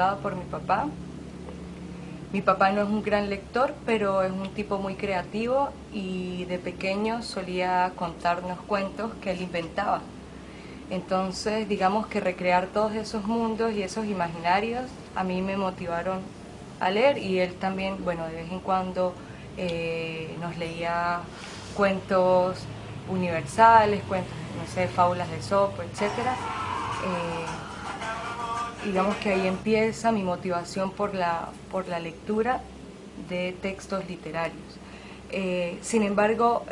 motivada por mi papá. Mi papá no es un gran lector, pero es un tipo muy creativo y de pequeño solía contarnos cuentos que él inventaba. Entonces, digamos que recrear todos esos mundos y esos imaginarios a mí me motivaron a leer, y él también, bueno, de vez en cuando nos leía cuentos universales, cuentos, no sé, fábulas de Esopo, etcétera. Digamos que ahí empieza mi motivación por la lectura de textos literarios. Sin embargo,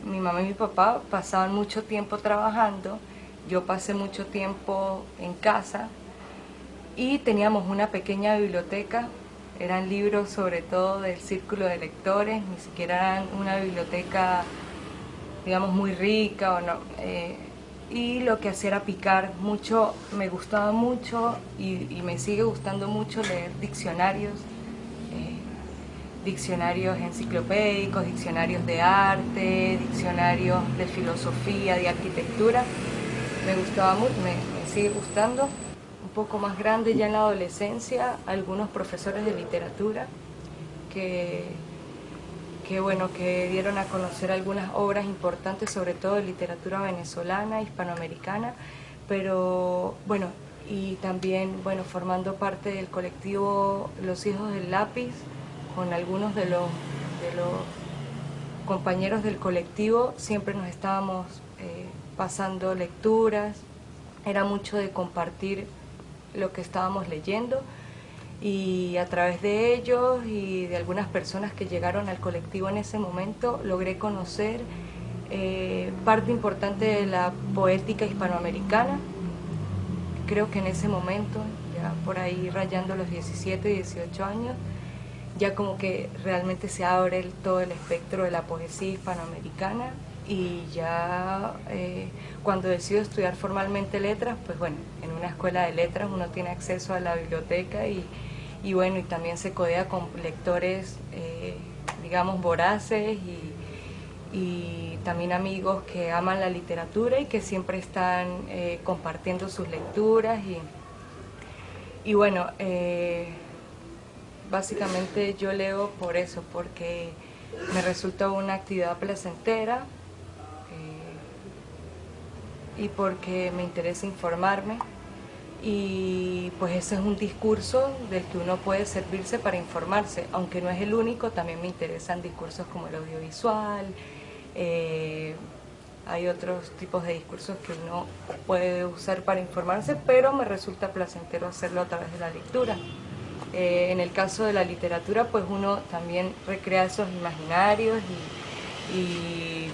mi mamá y mi papá pasaban mucho tiempo trabajando, yo pasé mucho tiempo en casa y teníamos una pequeña biblioteca. Eran libros sobre todo del círculo de lectores, ni siquiera eran una biblioteca, digamos, muy rica o no. Y lo que hacía era picar mucho. Me gustaba mucho y me sigue gustando mucho leer diccionarios, diccionarios enciclopédicos, diccionarios de arte, diccionarios de filosofía, de arquitectura. Me gustaba mucho, me sigue gustando. Un poco más grande, ya en la adolescencia, algunos profesores de literatura que bueno, que dieron a conocer algunas obras importantes, sobre todo de literatura venezolana, hispanoamericana, pero bueno, y también, bueno, formando parte del colectivo Los Hijos del Lápiz, con algunos de los compañeros del colectivo, siempre nos estábamos pasando lecturas, era mucho de compartir lo que estábamos leyendo, y a través de ellos y de algunas personas que llegaron al colectivo en ese momento logré conocer parte importante de la poética hispanoamericana. Creo que en ese momento, ya por ahí rayando los 17, 18 años, ya como que realmente se abre todo el espectro de la poesía hispanoamericana, y ya cuando decido estudiar formalmente letras, pues bueno, en una escuela de letras uno tiene acceso a la biblioteca y bueno, y también se codea con lectores, digamos, voraces y también amigos que aman la literatura y que siempre están compartiendo sus lecturas y bueno, básicamente yo leo por eso, porque me resulta una actividad placentera y porque me interesa informarme, y pues ese es un discurso del que uno puede servirse para informarse, aunque no es el único. También me interesan discursos como el audiovisual, hay otros tipos de discursos que uno puede usar para informarse, pero me resulta placentero hacerlo a través de la lectura. En el caso de la literatura, pues uno también recrea esos imaginarios y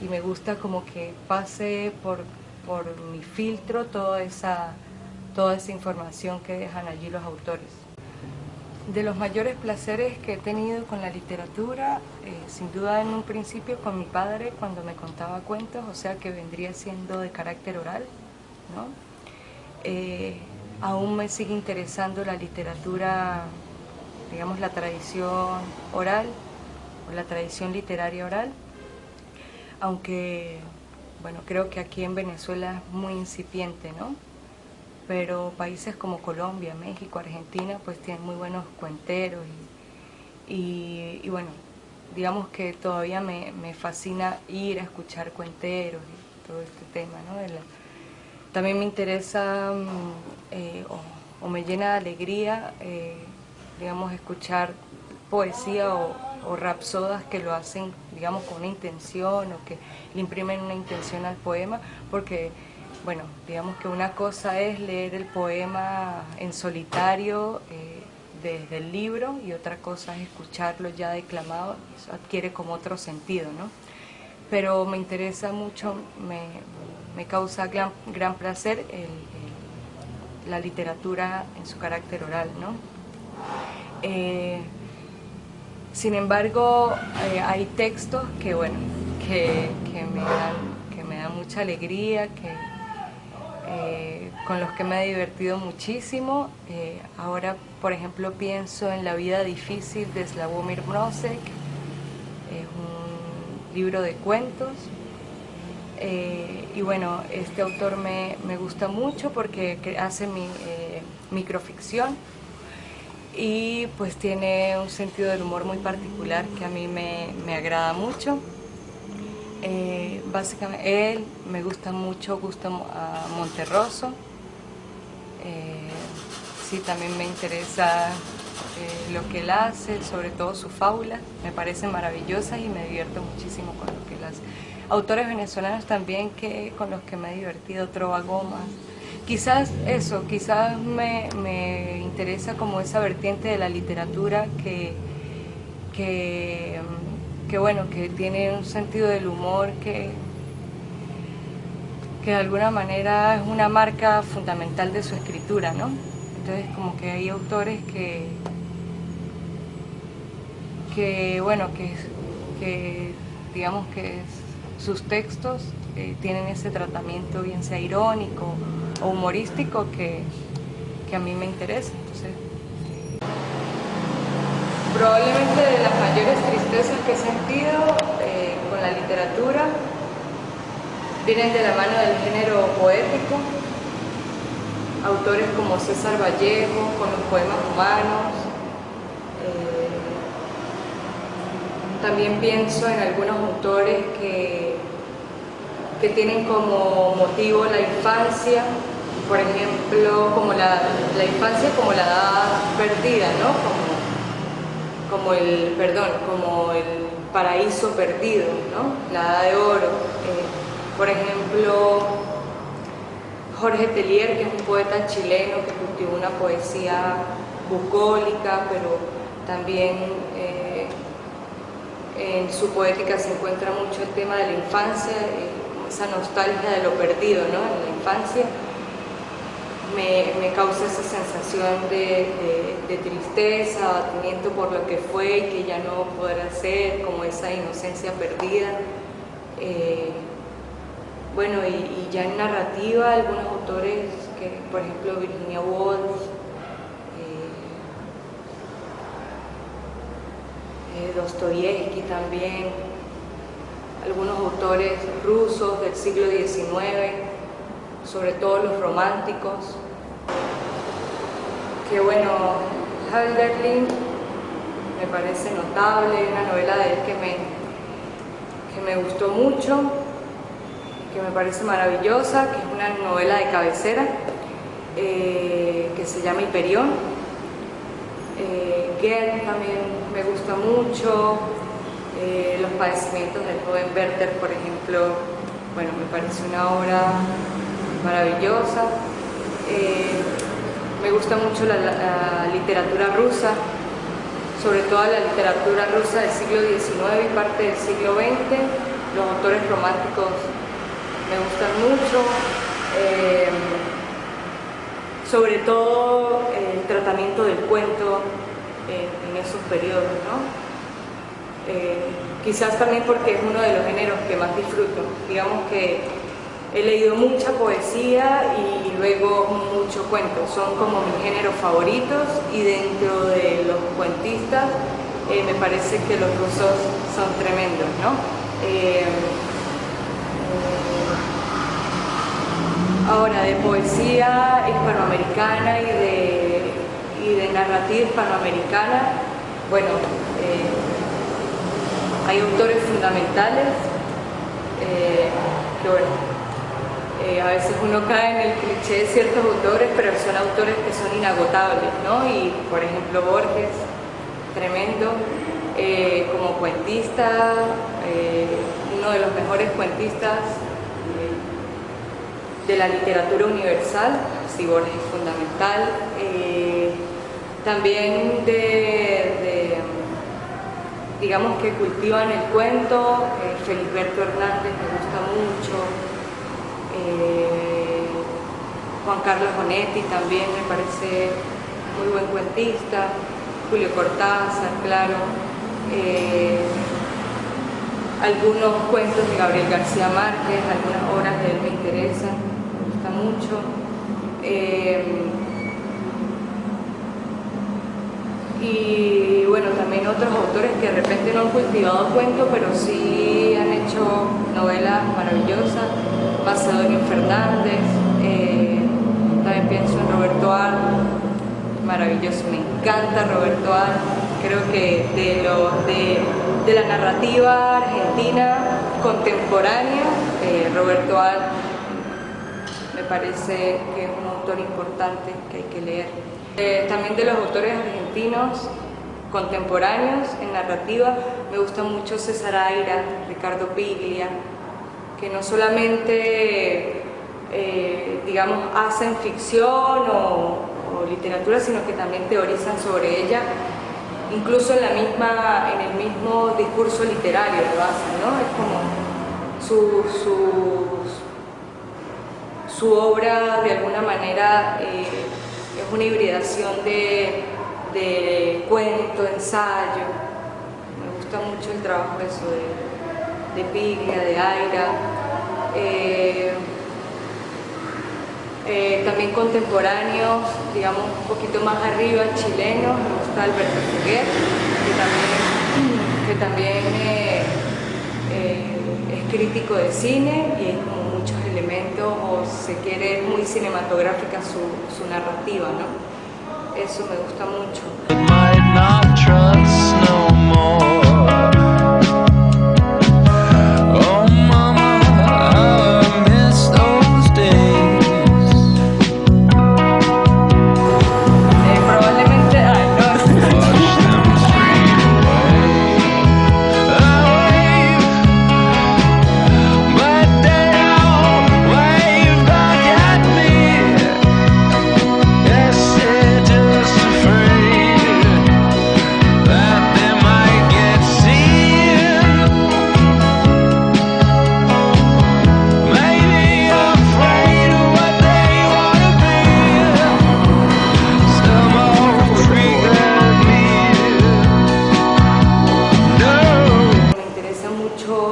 me gusta como que pase por mi filtro toda esa información que dejan allí los autores. De los mayores placeres que he tenido con la literatura, sin duda en un principio con mi padre cuando me contaba cuentos, o sea que vendría siendo de carácter oral, ¿no? Aún me sigue interesando la literatura, digamos, la tradición oral o la tradición literaria oral, aunque, bueno, creo que aquí en Venezuela es muy incipiente, ¿no? Pero países como Colombia, México, Argentina, pues tienen muy buenos cuenteros y bueno, digamos que todavía me fascina ir a escuchar cuenteros y todo este tema, ¿no? También me interesa o me llena de alegría, digamos, escuchar poesía o rapsodas que lo hacen, digamos, con una intención o que le imprimen una intención al poema, porque, bueno, digamos que una cosa es leer el poema en solitario desde el libro y otra cosa es escucharlo ya declamado, eso adquiere como otro sentido, ¿no? Pero me interesa mucho, me causa gran placer la literatura en su carácter oral, ¿no? Sin embargo, hay textos que, bueno, que me dan mucha alegría, con los que me he divertido muchísimo. Ahora, por ejemplo, pienso en La vida difícil de Sławomir Mrózek. Es un libro de cuentos. Y bueno, este autor me gusta mucho porque hace microficción. y pues tiene un sentido del humor muy particular que a mí me agrada mucho. Básicamente él me gusta mucho, a Monterroso. Sí, también me interesa lo que él hace, sobre todo sus fábulas, me parecen maravillosas y me divierto muchísimo con lo que él hace. Autores venezolanos también con los que me he divertido, Trova Gómez. Quizás eso, quizás me interesa como esa vertiente de la literatura bueno, que tiene un sentido del humor que de alguna manera es una marca fundamental de su escritura, ¿no? Entonces como que hay autores bueno, que digamos que sus textos tienen ese tratamiento, bien sea irónico o humorístico, que a mí me interesa. Entonces, probablemente de las mayores tristezas que he sentido con la literatura vienen de la mano del género poético, autores como César Vallejo, con los poemas humanos. También pienso en algunos autores que tienen como motivo la infancia, por ejemplo, como la infancia como la edad perdida, ¿no? Como el paraíso perdido, ¿no? La edad de oro. Por ejemplo, Jorge Telier, que es un poeta chileno que cultivó una poesía bucólica, pero también en su poética se encuentra mucho el tema de la infancia, esa nostalgia de lo perdido, ¿no? En la infancia me causa esa sensación de tristeza, abatimiento por lo que fue y que ya no podrá ser, como esa inocencia perdida. Bueno, y ya en narrativa, algunos autores, por ejemplo Virginia Woolf, Dostoyevsky también, algunos autores rusos del siglo XIX, sobre todo los románticos, que bueno, Hölderlin me parece notable, una novela de él que me gustó mucho, que me parece maravillosa, que es una novela de cabecera, que se llama Hiperión. Goethe también me gusta mucho, Los padecimientos del joven Werther, por ejemplo, bueno, me parece una obra maravillosa. Me gusta mucho la literatura rusa, sobre todo la literatura rusa del siglo XIX y parte del siglo XX. Los autores románticos me gustan mucho, sobre todo el tratamiento del cuento en esos periodos, ¿no? Quizás también porque es uno de los géneros que más disfruto. Digamos que he leído mucha poesía y luego mucho cuento, son como mis géneros favoritos, y dentro de los cuentistas me parece que los rusos son tremendos, ¿no? Ahora, de poesía hispanoamericana y de narrativa hispanoamericana, bueno, hay autores fundamentales que, bueno, a veces uno cae en el cliché de ciertos autores, pero son autores que son inagotables, ¿no? Y, por ejemplo, Borges, tremendo, como cuentista, uno de los mejores cuentistas de la literatura universal. Sí, Borges es fundamental. También digamos que cultivan el cuento, Feliberto Hernández me gusta mucho, Juan Carlos Onetti también me parece muy buen cuentista, Julio Cortázar, claro, algunos cuentos de Gabriel García Márquez, algunas obras de él me interesan, me gusta mucho. Y bueno, también otros autores que de repente no han cultivado cuento, pero sí han hecho novelas maravillosas, Macedonio Fernández, también pienso en Roberto Arlt, maravilloso, me encanta Roberto Al. Creo que de la narrativa argentina contemporánea, Roberto Al me parece que es un autor importante que hay que leer. También de los autores argentinos contemporáneos en narrativa, me gusta mucho César Aira, Ricardo Piglia, que no solamente digamos, hacen ficción o literatura, sino que también teorizan sobre ella, incluso en el mismo discurso literario lo hacen, ¿no? Es como su obra, de alguna manera, es una hibridación de cuento, ensayo. Me gusta mucho el trabajo de Piglia, de Aira. También contemporáneos, digamos un poquito más arriba, chilenos, me gusta Alberto Fuguet, que también es crítico de cine y hay como muchos elementos, o si se quiere, es muy cinematográfica su narrativa, ¿no? Eso me gusta mucho.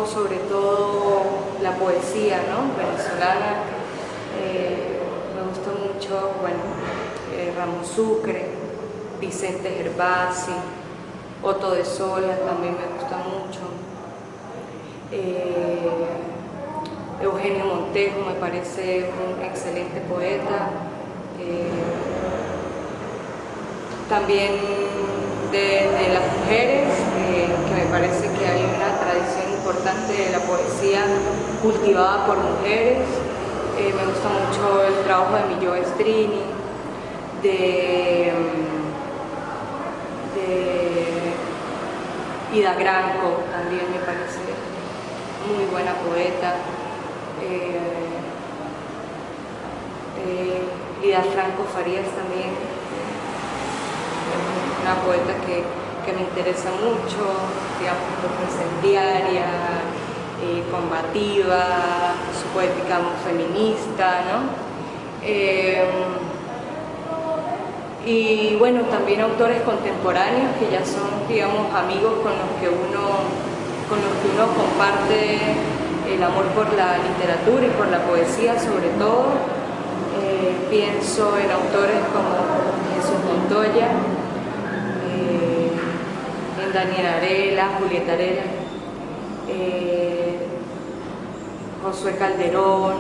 Sobre todo la poesía, ¿no? Venezolana, me gusta mucho, bueno, Ramos Sucre, Vicente Gervasi, Otto de Sola también me gusta mucho, Eugenio Montejo me parece un excelente poeta, también de las mujeres, que me parece que hay una tradición importante de la poesía cultivada por mujeres. Me gusta mucho el trabajo de Millo Estrini, de Ida Granco, también me parece muy buena poeta. Lida Franco Farías también, una poeta que me interesa mucho, digamos, un poco incendiaria, combativa, su poética muy feminista, ¿no? Y bueno, también autores contemporáneos que ya son, digamos, amigos con los que uno comparte el amor por la literatura y por la poesía sobre todo. Pienso en autores como Jesús Montoya, en Daniel Arela, Julieta Arela, Josué Calderón.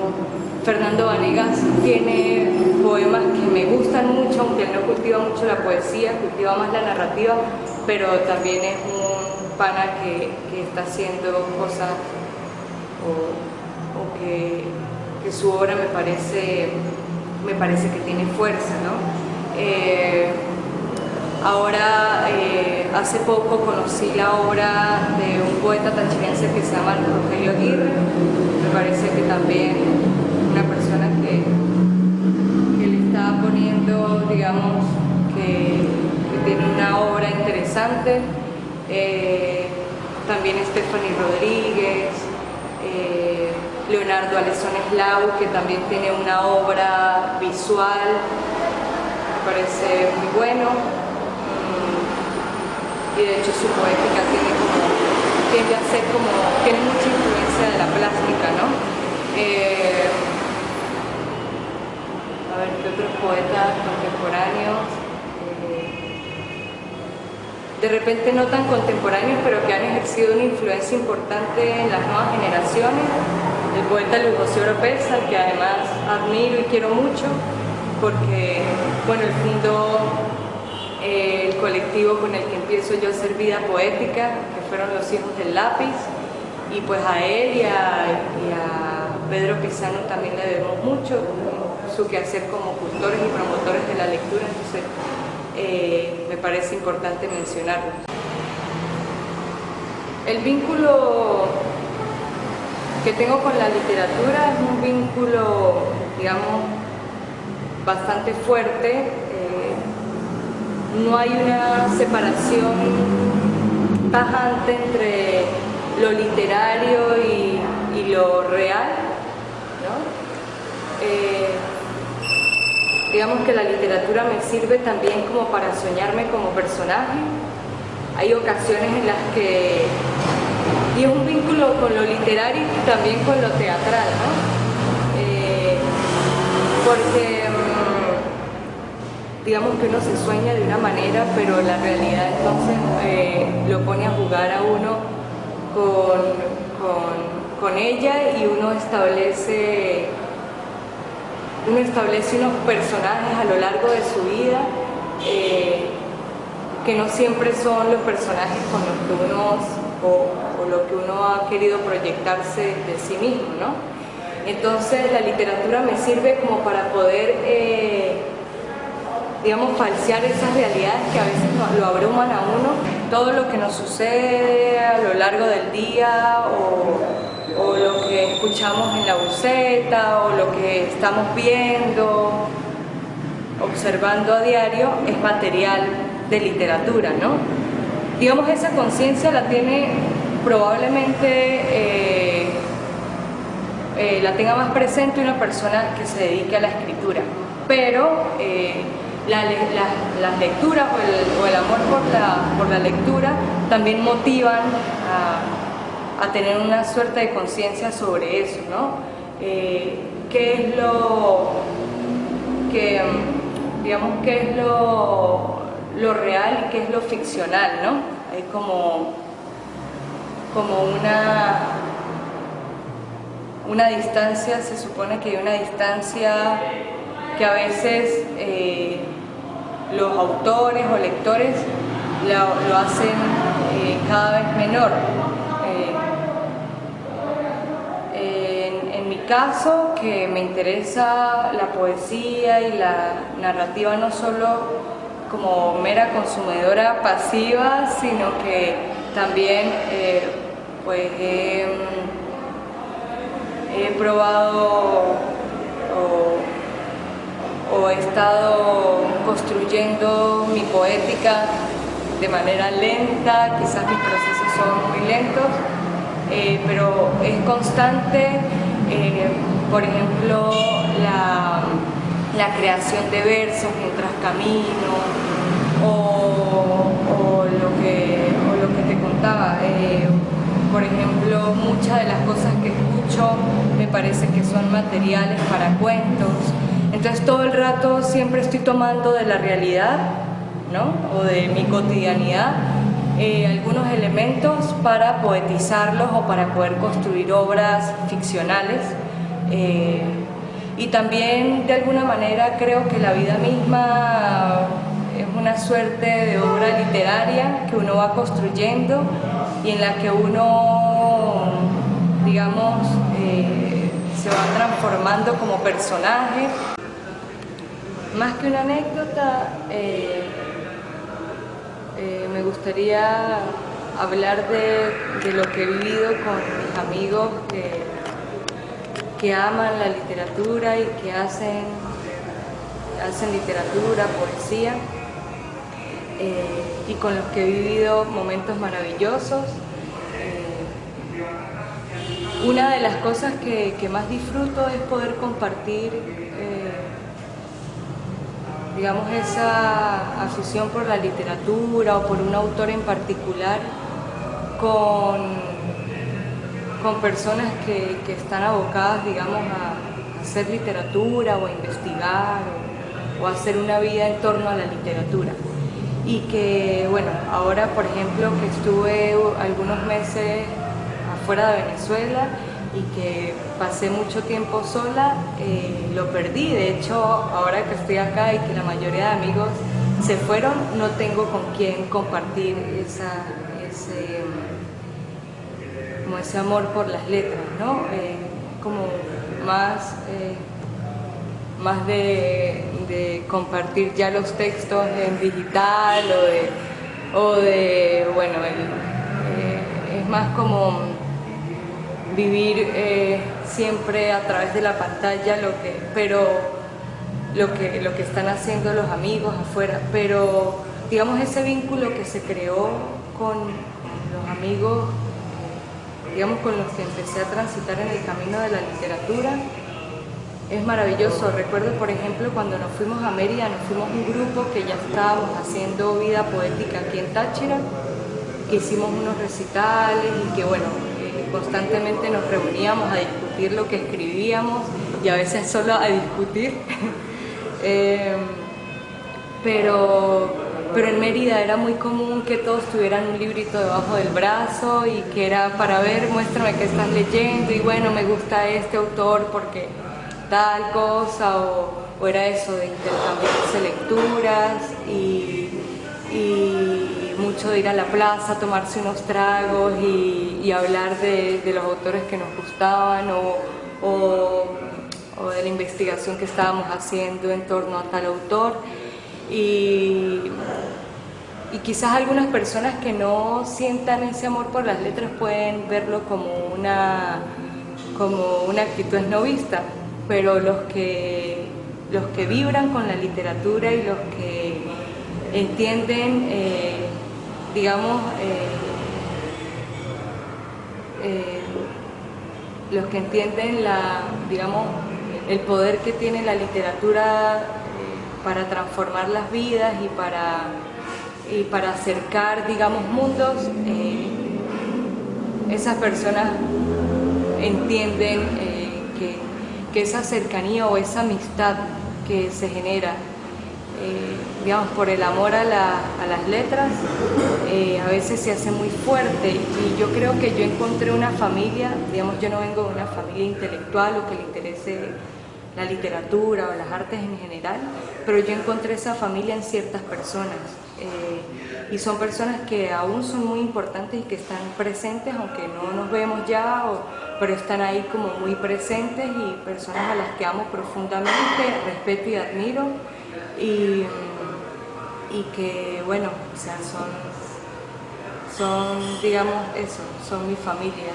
Fernando Vanegas tiene poemas que me gustan mucho, aunque él no cultiva mucho la poesía, cultiva más la narrativa, pero también es un pana que está haciendo cosas o que su obra me parece que tiene fuerza, ¿no? Ahora, hace poco conocí la obra de un poeta tachirense que se llama Rogelio Aguirre. Me parece que también una persona que le está poniendo, digamos, que tiene una obra interesante. También Stephanie Rodríguez, Leonardo Alessón Eslau, que también tiene una obra visual, me parece muy bueno. Y de hecho su poética tiende a ser tiene mucha influencia de la plástica, ¿no? A ver, ¿qué otros poetas contemporáneos? De repente no tan contemporáneos, pero que han ejercido una influencia importante en las nuevas generaciones. El poeta Luis José Oropesa, al que además admiro y quiero mucho, porque, bueno, él fundó el colectivo con el que empiezo yo a hacer vida poética, que fueron Los Hijos del Lápiz, y pues a él y a Pedro Pisano también le debemos mucho su quehacer como cultores y promotores de la lectura, entonces me parece importante mencionarlo. El vínculo que tengo con la literatura es un vínculo, digamos, bastante fuerte. No hay una separación tajante entre lo literario y lo real, ¿no? Digamos que la literatura me sirve también como para soñarme como personaje. Hay ocasiones en las que... Y es un vínculo con lo literario y también con lo teatral, ¿no? Porque digamos que uno se sueña de una manera, pero la realidad entonces lo pone a jugar a uno con ella, y uno establece unos personajes a lo largo de su vida que no siempre son los personajes con los que uno o lo que uno ha querido proyectarse de sí mismo, ¿no? Entonces la literatura me sirve como para poder digamos, falsear esas realidades que a veces lo abruman a uno. Todo lo que nos sucede a lo largo del día, o lo que escuchamos en la buceta, o lo que estamos viendo, observando a diario, es material de literatura, ¿no? Digamos, esa conciencia la tiene probablemente, la tenga más presente una persona que se dedique a la escritura, pero las lecturas o el amor por la lectura también motivan a tener una suerte de conciencia sobre eso, ¿no? ¿Qué es lo que, digamos, qué es lo real y qué es lo ficcional, ¿no? Hay como una distancia, se supone que hay una distancia que a veces los autores o lectores lo hacen cada vez menor. En mi caso, que me interesa la poesía y la narrativa no solo como mera consumidora pasiva, sino que también pues he probado o he estado construyendo mi poética de manera lenta. Quizás mis procesos son muy lentos, pero es constante. Por ejemplo, la creación de versos mientras camino, o lo que te contaba. Por ejemplo, muchas de las cosas que escucho me parece que son materiales para cuentos. Entonces todo el rato siempre estoy tomando de la realidad, ¿no? O de mi cotidianidad algunos elementos para poetizarlos o para poder construir obras ficcionales. Y también de alguna manera creo que la vida misma es una suerte de obra literaria que uno va construyendo y en la que uno, digamos, se va transformando como personaje. Más que una anécdota, me gustaría hablar de lo que he vivido con mis amigos que aman la literatura y que hacen literatura, poesía, y con los que he vivido momentos maravillosos. Una de las cosas que más disfruto es poder compartir, digamos, esa afición por la literatura o por un autor en particular con personas que están abocadas, digamos, a hacer literatura o a investigar o a hacer una vida en torno a la literatura. Y que, bueno, ahora, por ejemplo, que estuve algunos meses afuera de Venezuela y que pasé mucho tiempo sola, lo perdí. De hecho, ahora que estoy acá y que la mayoría de amigos se fueron, no tengo con quién compartir como ese amor por las letras, ¿no? Como más de compartir ya los textos en digital bueno, es más como vivir siempre a través de la pantalla lo que están haciendo los amigos afuera, pero digamos ese vínculo que se creó con los amigos, digamos con los que empecé a transitar en el camino de la literatura, es maravilloso. Recuerdo, por ejemplo, cuando nos fuimos a Mérida, nos fuimos un grupo que ya estábamos haciendo vida poética aquí en Táchira, que hicimos unos recitales y que bueno, constantemente nos reuníamos a discutir lo que escribíamos y a veces solo a discutir. Pero en Mérida era muy común que todos tuvieran un librito debajo del brazo y que era para ver, muéstrame qué estás leyendo y bueno, me gusta este autor porque tal cosa, o era eso de intercambiarse lecturas y mucho de ir a la plaza, tomarse unos tragos y hablar de los autores que nos gustaban o de la investigación que estábamos haciendo en torno a tal autor. Y quizás algunas personas que no sientan ese amor por las letras pueden verlo como una actitud esnovista, pero los que vibran con la literatura y los que entienden, los que entienden el poder que tiene la literatura para transformar las vidas y para acercar, mundos, esas personas entienden que esa cercanía o esa amistad que se genera, por el amor a las letras, a veces se hace muy fuerte. Y yo creo que yo encontré una familia, yo no vengo de una familia intelectual o que le interese la literatura o las artes en general, pero yo encontré esa familia en ciertas personas, y son personas que aún son muy importantes y que están presentes, aunque no nos vemos ya, pero están ahí como muy presentes, y personas a las que amo profundamente, respeto y admiro, y que bueno, o sea, son mi familia.